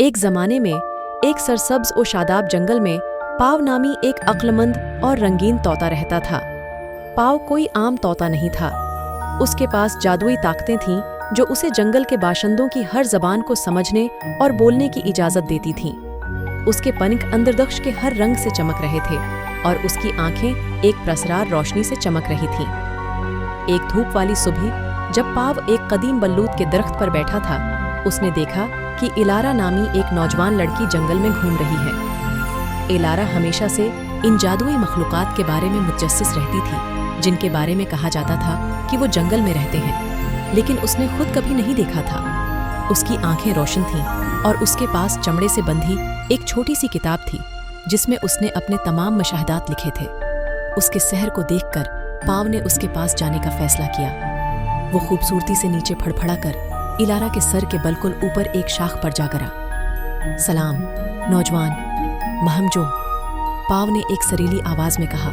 एक जमाने में एक सरसब्ज और शादाब जंगल में पाव नामी एक अक्लमंद और रंगीन तोता रहता था। पाव कोई आम तोता नहीं था। उसके पास जादुई ताकतें थीं जो उसे जंगल के बाशिंदों की हर जबान को समझने और बोलने की इजाजत देती थीं। उसके पंख अंतरिक्ष के हर रंग से चमक रहे थे और उसकी आंखें एक प्रसरार रोशनी से चमक रही थीं। एक धूप वाली सुबह जब पाव एक कदीम बल्लूद के दरख्त पर बैठा था, उसने देखा कि इलारा नामी एक नौजवान लड़की जंगल में घूम रही है। इलारा हमेशा से इन जादुई मखलूकात के बारे में मुतजस्सिस रहती थी, जिनके बारे में कहा जाता था कि वो जंगल में रहते हैं, लेकिन उसने खुद कभी नहीं देखा था। उसकी आंखें रोशन थीं और उसके पास चमड़े से बंधी एक छोटी सी किताब थी जिसमें उसने अपने तमाम मुशाहदात लिखे थे। उसके सहर को देखकर पाव ने उसके पास जाने का फैसला किया। वो खूबसूरती से नीचे फड़फड़ा कर इलारा के सर के बिल्कुल ऊपर एक शाख पर जा गिरा। सलाम नौजवान महमजो, पाव ने एक सरीली आवाज में कहा,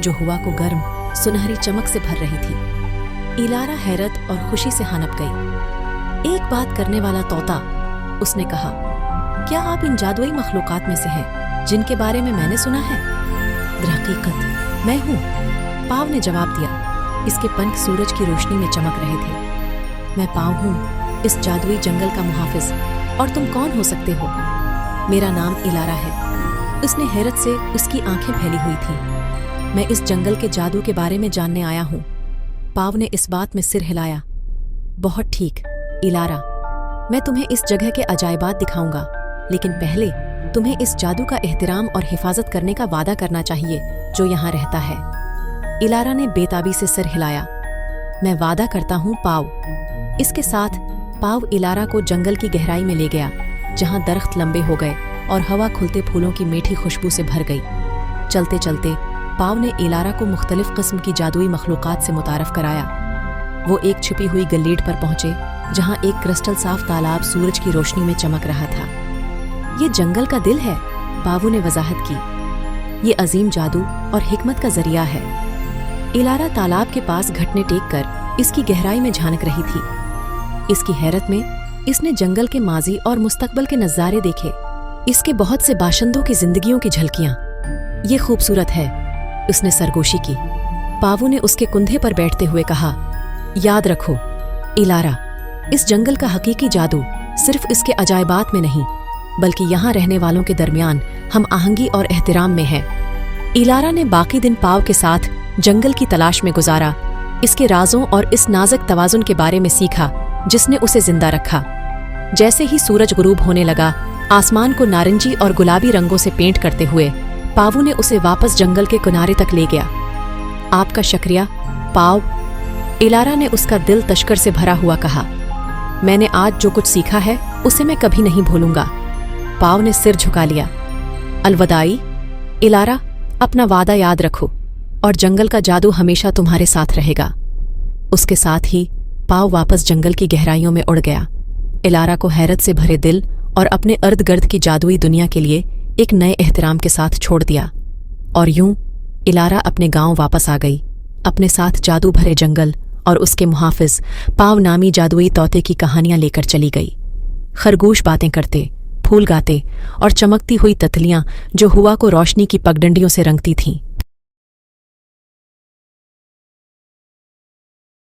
जो हवा को गर्म सुनहरी चमक से भर रही थी। इलारा हैरत और खुशी से हनप गई। एक बात करने वाला तोता, उसने कहा, क्या आप इन जादुई मखलूकात में से हैं जिनके बारे में मैंने सुना है? दरहकीकत मैं हूँ, पाव ने जवाब दिया। इसके पंख सूरज की रोशनी में चमक रहे थे। मैं पाव हूँ, इस जादुई जंगल का मुहाफिज, और तुम कौन हो सकते हो? मेरा नाम इलारा है। उसने हैरत से उसकी आंखें फैली हुई थीं। मैं इस जंगल के जादू के बारे में जानने आया हूँ। पाव ने इस बात में सिर हिलाया। बहुत ठीक इलारा, मैं तुम्हें इस जगह के अजायबात दिखाऊंगा, लेकिन पहले तुम्हें इस जादू का एहतराम और हिफाजत करने का वादा करना चाहिए जो यहाँ रहता है। इलारा ने बेताबी से सिर हिलाया। मैं वादा करता हूँ पाव। इसके साथ पाव इलारा को जंगल की गहराई में ले गया, जहाँ दरख्त लंबे हो गए और हवा खुलते फूलों की मीठी खुशबू से भर गई। चलते चलते पाव ने इलारा को मुख्तलिफ किस्म की जादुई मखलूकात से मुतारफ कराया। वो एक छिपी हुई गलीड पर पहुंचे, जहां एक क्रिस्टल साफ तालाब सूरज की रोशनी में चमक रहा था। ये जंगल का दिल है, पावू ने वजाहत की। ये अजीम जादू और हिकमत का जरिया है। इलारा तालाब के पास घटने टेक कर इसकी गहराई में झांक रही थी। इसकी हैरत में इसने जंगल के माजी और मुस्तकबल के नज़ारे देखे, इसके बहुत से बाशिंदों की जिंदगियों की झलकियां। ये खूबसूरत है, उसने सरगोशी की। पावू ने उसके कुंधे पर बैठते हुए कहा, याद रखो इलारा, इस जंगल का हकीकी जादू सिर्फ इसके अजायबात में नहीं, बल्कि यहाँ रहने वालों के दरमियान हम आहंगी और एहतराम में है। इलारा ने बाकी दिन पाव के साथ जंगल की तलाश में गुजारा, इसके राजों और इस नाजुक तवाजुन के बारे में सीखा जिसने उसे जिंदा रखा। जैसे ही सूरज गुरूब होने लगा, आसमान को नारंगी और गुलाबी रंगों से पेंट करते हुए पावू ने उसे वापस जंगल के किनारे तक ले गया। आपका शुक्रिया पाव, इलारा ने उसका दिल तशकर से भरा हुआ कहा। मैंने आज जो कुछ सीखा है उसे मैं कभी नहीं भूलूंगा। पाव ने सिर झुका लिया। अलविदाई इलारा, अपना वादा याद रखो और जंगल का जादू हमेशा तुम्हारे साथ रहेगा। उसके साथ ही पाव वापस जंगल की गहराइयों में उड़ गया। इलारा को हैरत से भरे दिल और अपने अर्द गिर्द की जादुई दुनिया के लिए एक नए एहतराम के साथ छोड़ दिया। और यूं इलारा अपने गांव वापस आ गई, अपने साथ जादू भरे जंगल और उसके मुहाफिज पाव नामी जादुई तोते की कहानियां लेकर चली गई। खरगोश बातें करते, फूल गाते और चमकती हुई तितलियां जो हवा को रोशनी की पगडंडियों से रंगती थीं,